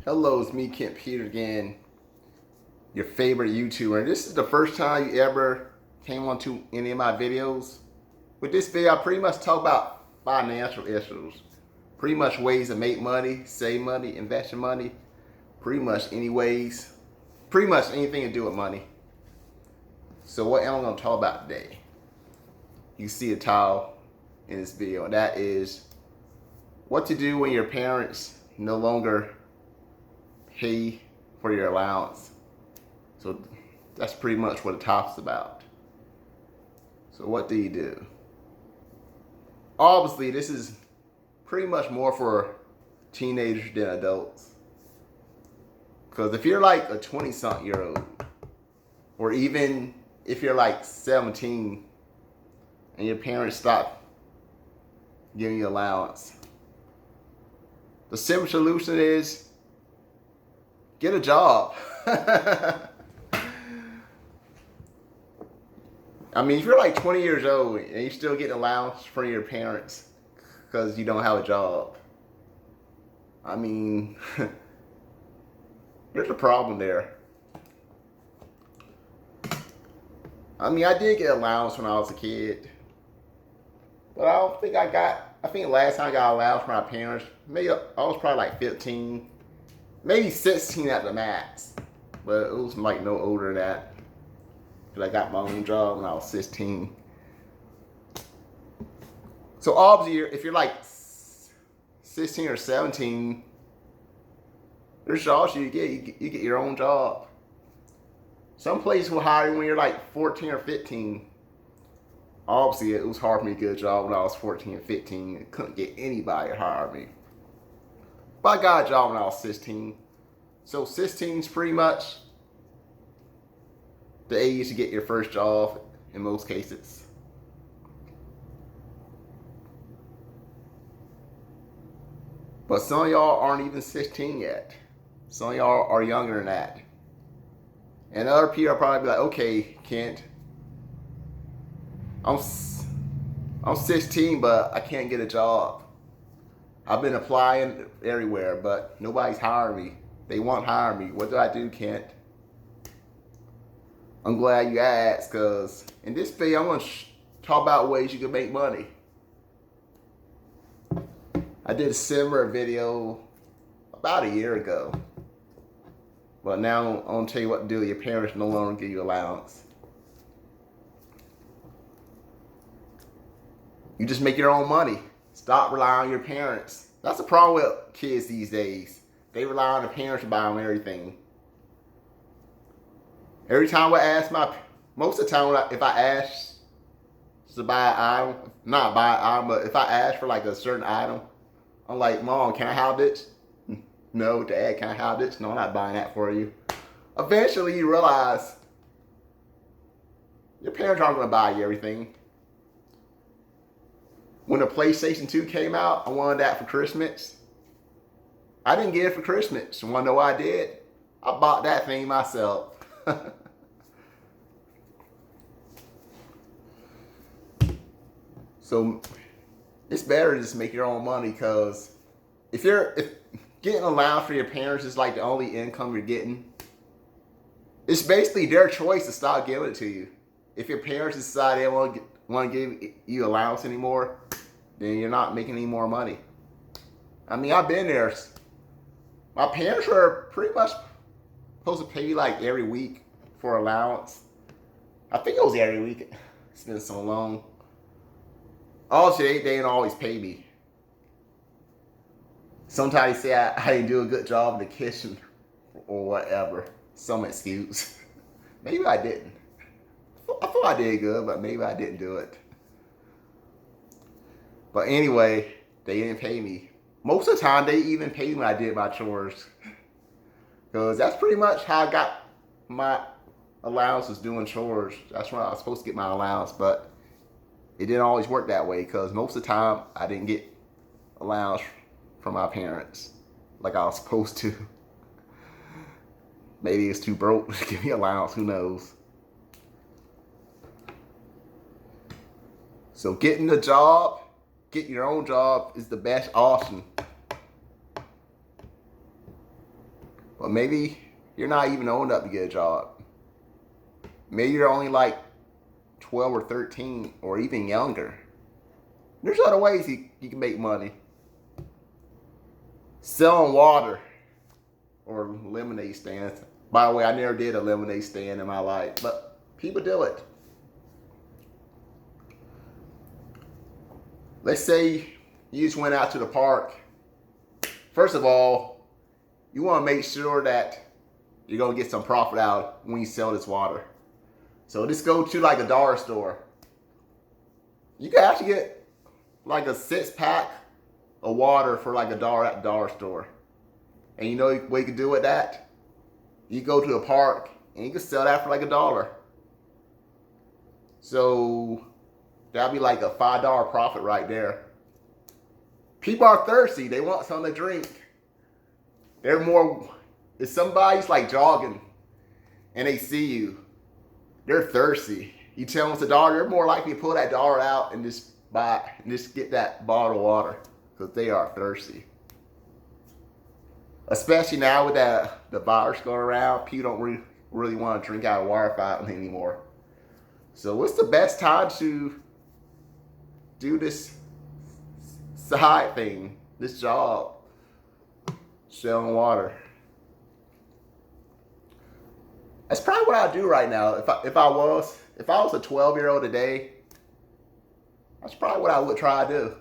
Hello, it's me, Kent Peter again, your favorite YouTuber. And this is the first time you ever came onto any of my videos. With this video, I pretty much talk about financial issues. Pretty much ways to make money, save money, invest your money. Pretty much anything to do with money. So what am I going to talk about today? You see a title in this video, and that is what to do when your parents no longer pay for your allowance. So that's pretty much what the topic's about. So what do you do? Obviously, this is pretty much more for teenagers than adults. Because if you're like a 20-something-year-old, or even if you're like 17 and your parents stop giving you allowance, the simple solution is get a job. I mean, if you're like 20 years old and you still get allowance from your parents because you don't have a job, I mean, there's a problem there. I mean, I did get allowance when I was a kid, but I think last time I got allowance from my parents, maybe I was probably like 15, maybe 16 at the max, but it was like no older than that. Because I got my own job when I was 16. So obviously, if you're like 16 or 17, there's jobs you get your own job. Some places will hire you when you're like 14 or 15. Obviously, it was hard for me to get a job when I was 14 and 15. And couldn't get anybody to hire me. But I got a job when I was 16. So 16 is pretty much the age to get your first job in most cases. But some of y'all aren't even 16 yet. Some of y'all are younger than that. And other people are probably like, okay, Kent, I'm 16, but I can't get a job. I've been applying everywhere, but nobody's hiring me. They won't hire me. What do I do, Kent? I'm glad you asked, because in this video, I'm going to talk about ways you can make money. I did a similar video about a year ago. But now I'm going to tell you what to do. Your parents no longer give you allowance. You just make your own money. Stop relying on your parents. That's the problem with kids these days. They rely on their parents to buy them everything. Every time most of the time if I ask to buy an item, not buy an item, but if I ask for like a certain item, I'm like, Mom, can I have this? No. Dad, can I have this? No, I'm not buying that for you. Eventually you realize your parents aren't going to buy you everything. When the PlayStation 2 came out, I wanted that for Christmas. I didn't get it for Christmas. You want to know what I did? I bought that thing myself. So it's better to just make your own money, because if getting allowance for your parents is like the only income you're getting, it's basically their choice to stop giving it to you. If your parents decide they don't want to give you allowance anymore, then you're not making any more money. I mean, I've been there. My parents were pretty much supposed to pay me like every week for allowance. I think it was every week. It's been so long. Also, they didn't always pay me. Sometimes they say I didn't do a good job in the kitchen or whatever. Some excuse. Maybe I didn't. I thought I did good, but maybe I didn't do it. But anyway, they didn't pay me. Most of the time, they even paid me when I did my chores. Because that's pretty much how I got my allowance, was doing chores. That's when I was supposed to get my allowance, but it didn't always work that way, because most of the time I didn't get allowance from my parents like I was supposed to. Maybe it's too broke to give me allowance, who knows. So getting a job, getting your own job is the best option. But maybe you're not even old enough to get a job. Maybe you're only like 12 or 13 or even younger. There's other ways you can make money. Selling water or lemonade stands. By the way, I never did a lemonade stand in my life, but people do it. Let's say you just went out to the park. First of all, you want to make sure that you're going to get some profit out when you sell this water. So just go to like a dollar store. You can actually get like a 6-pack of water for like $1 at the dollar store. And you know what you can do with that? You go to a park and you can sell that for like $1. So that'd be like a $5 profit right there. People are thirsty. They want something to drink. They're more, if somebody's like jogging and they see you, they're thirsty. You tell them it's $1, they're more likely to pull that dollar out and just get that bottle of water because they are thirsty. Especially now with the virus going around, people don't really want to drink out of water fountain anymore. So what's the best time to do this side thing, this job, selling water? That's probably what I'd do right now. If I was a 12-year-old today, that's probably what I would try to do.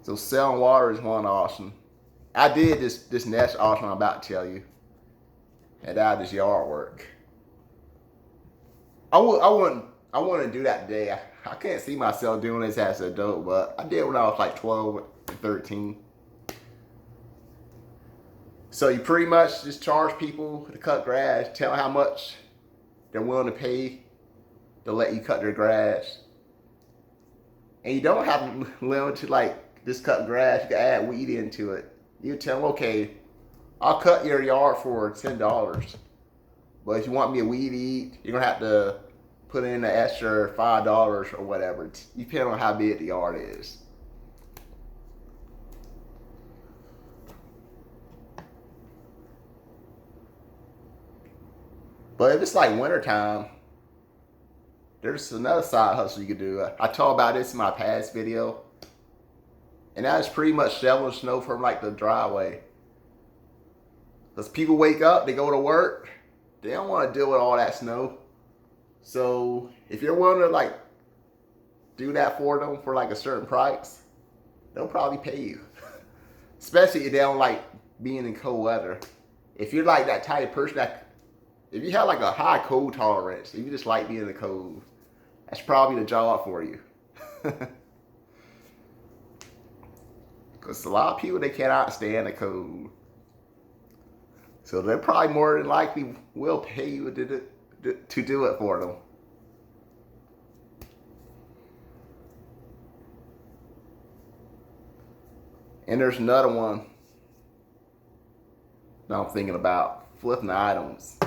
So selling water is one option. I did this next option I'm about to tell you, and that is yard work. I wouldn't do that today. I can't see myself doing this as an adult, but I did when I was like 12 and 13. So you pretty much just charge people to cut grass, tell how much they're willing to pay to let you cut their grass. And you don't have to limit to like just cut grass, you can add weed into it. You tell them, okay, I'll cut your yard for $10. But if you want me to weed eat, you're gonna have to put in an extra $5 or whatever, depending on how big the yard is. But if it's like wintertime, there's another side hustle you could do. I talked about this in my past video. And that is pretty much shoveling snow from like the driveway. Because people wake up, they go to work, they don't want to deal with all that snow. So if you're willing to like do that for them for like a certain price, they'll probably pay you. Especially if they don't like being in cold weather. If you're like that type of person that, if you have like a high cold tolerance, if you just like being in the cold, that's probably the job for you. Because a lot of people, they cannot stand the cold. So they probably more than likely will pay you to do it for them. And there's another one that I'm thinking about, flipping items.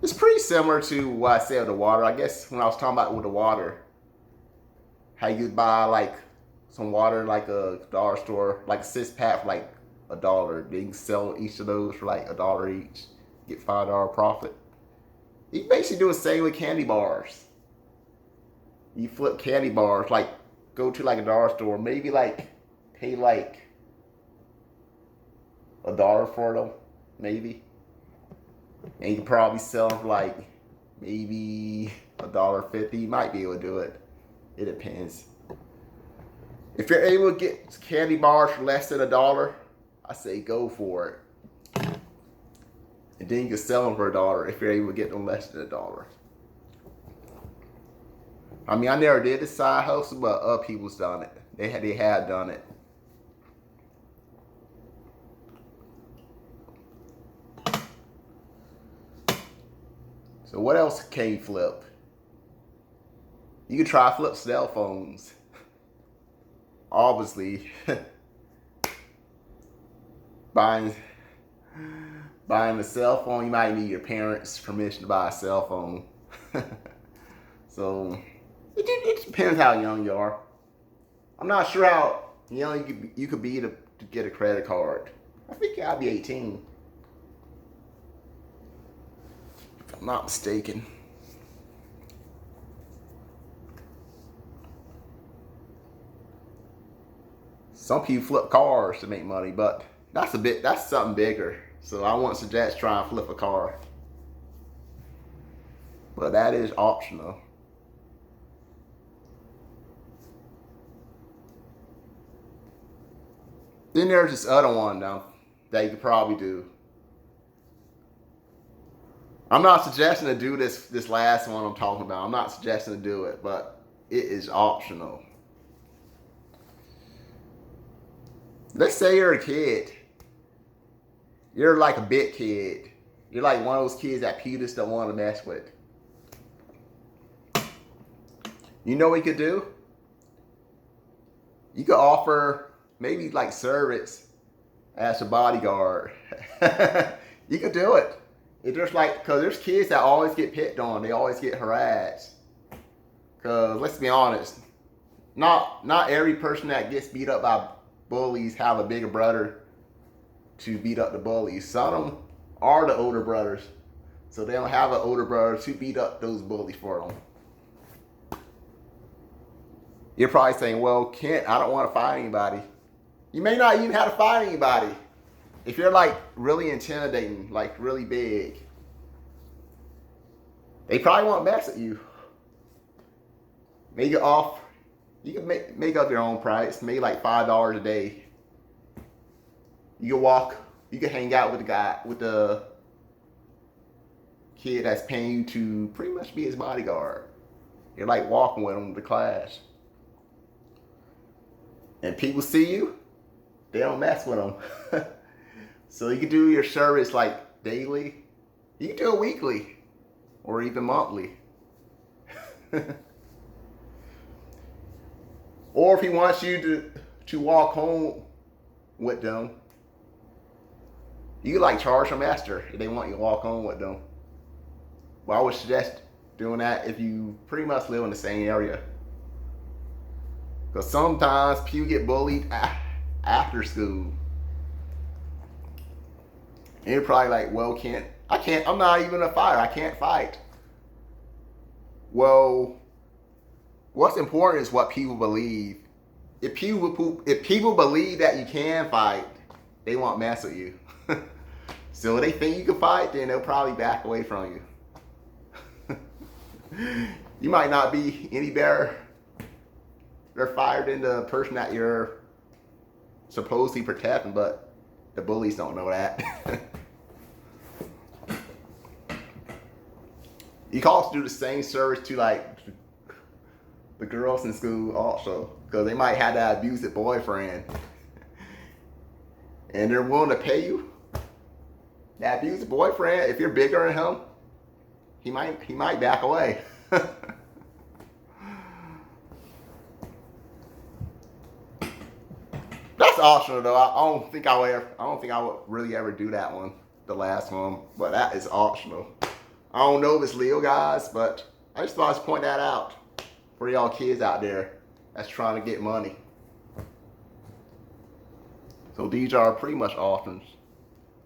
It's pretty similar to what I said with the water. I guess when I was talking about with the water, how you buy like some water in like a dollar store, like a 6-pack for like $1. Then you can sell each of those for like $1 each, get $5 profit. You can basically do the same with candy bars. You flip candy bars, like go to like a dollar store, maybe like pay like $1 for them, maybe. And you can probably sell them for like maybe $1.50. You might be able to do it. It depends. If you're able to get candy bars for less than $1, I say go for it. And then you can sell them for $1 if you're able to get them less than $1. I mean, I never did this side hustle, but other people's done it. They had done it. So what else can you flip? You can try flip cell phones. Obviously, buying a cell phone, you might need your parents' permission to buy a cell phone. So it depends how young you are. I'm not sure how You know, you could be to get a credit card. I think you gotta be 18. If I'm not mistaken. Some people flip cars to make money, but that's something bigger. So I wouldn't suggest trying to flip a car. But that is optional. Then there's this other one now that you could probably do. I'm not suggesting to do this last one I'm talking about. I'm not suggesting to do it, but it is optional. Let's say you're a kid. You're like a big kid. You're like one of those kids that people just don't want to mess with. You know what you could do? You could offer maybe like service as a bodyguard. You could do it. It's just like, because there's kids that always get picked on. They always get harassed. Because let's be honest, not every person that gets beat up by bullies have a bigger brother to beat up the bullies. Some of them are the older brothers, so they don't have an older brother to beat up those bullies for them. You're probably saying, well, Kent, I don't want to fight anybody. You may not even have to fight anybody. If you're like really intimidating, like really big, they probably won't mess at you. Make it off. You can make up your own price, maybe like $5 a day. You can walk, you can hang out with the kid that's paying you to pretty much be his bodyguard. You're like walking with him to class. And people see you, they don't mess with them. So you can do your service like daily. You can do it weekly or even monthly. Or if he wants you to walk home with them, you can like charge them extra if they want you to walk home with them. Well, I would suggest doing that if you pretty much live in the same area. Because sometimes people get bullied after school. And you're probably like, well, I'm not even a fighter. I can't fight. Well, what's important is what people believe. If people believe that you can fight, they won't mess with you. So if they think you can fight, then they'll probably back away from you. You might not be any better or fighter than the person that you're supposedly protecting, but the bullies don't know that. You can also do the same service to like the girls in school also, because they might have that abusive boyfriend and they're willing to pay you. That abusive boyfriend, if you're bigger than him, he might back away. That's optional though. I don't think I would really ever do that one, the last one, but that is optional. I don't know if it's legal, guys, but I just thought I'd point that out for y'all kids out there that's trying to get money. So these are pretty much options.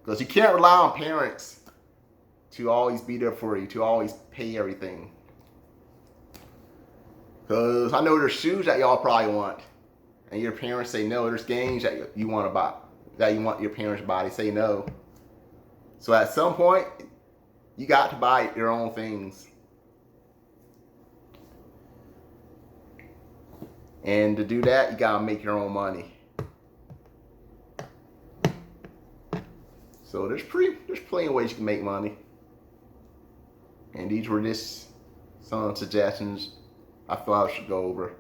Because you can't rely on parents to always be there for you, to always pay everything. Because I know there's shoes that y'all probably want, and your parents say no. There's games that you want to buy, that you want your parents to buy. They say no. So at some point, you got to buy your own things. And to do that, you gotta make your own money. So there's plenty of ways you can make money. And these were just some suggestions I thought I should go over.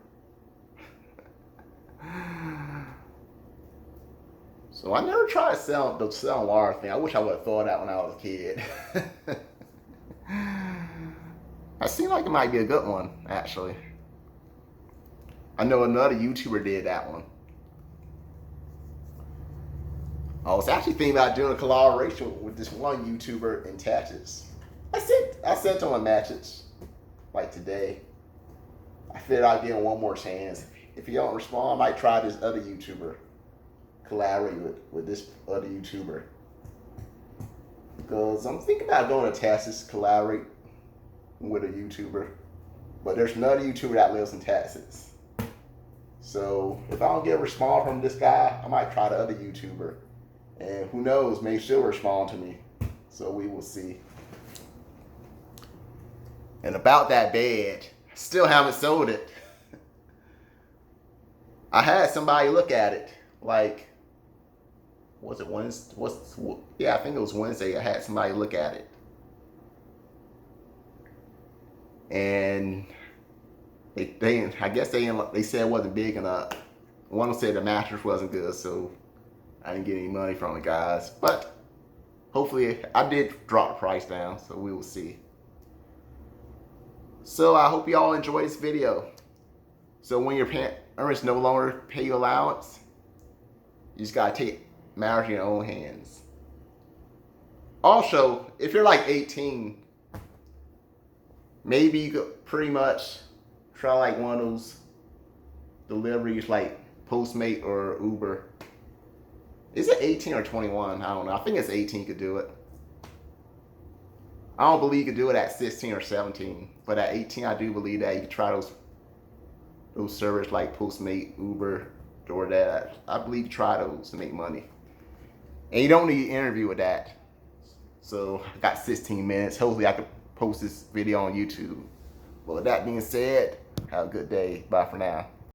So I never tried the selling wire thing. I wish I would have thought of that when I was a kid. That seemed like it might be a good one, actually. I know another YouTuber did that one. I was actually thinking about doing a collaboration with this one YouTuber in Texas. I sent him a message like today. I figured I'd give him one more chance if you don't respond, I might try this other YouTuber. Collaborate with this other YouTuber. Because I'm thinking about going to Texas, collaborate with a YouTuber. But there's another YouTuber that lives in Texas. So if I don't get a response from this guy, I might try the other YouTuber. And who knows, maybe she'll respond to me. So we will see. And about that bed, still haven't sold it. I had somebody look at it. Like, was it Wednesday? Yeah, I think it was Wednesday. I had somebody look at it. And I guess they said it wasn't big enough. One of them said the mattress wasn't good, so I didn't get any money from the guys. But hopefully, I did drop the price down, so we will see. So I hope you all enjoy this video. So when your parents no longer pay you allowance, you just gotta take matters in your own hands. Also, if you're like 18, maybe you could pretty much try like one of those deliveries like Postmate or Uber. Is it 18 or 21? I don't know. I think it's 18 you could do it. I don't believe you could do it at 16 or 17. But at 18, I do believe that you could try those servers like Postmate, Uber, DoorDash. I believe you try those to make money. And you don't need an interview with that. So I got 16 minutes. Hopefully I can post this video on YouTube. But with that being said, have a good day. Bye for now.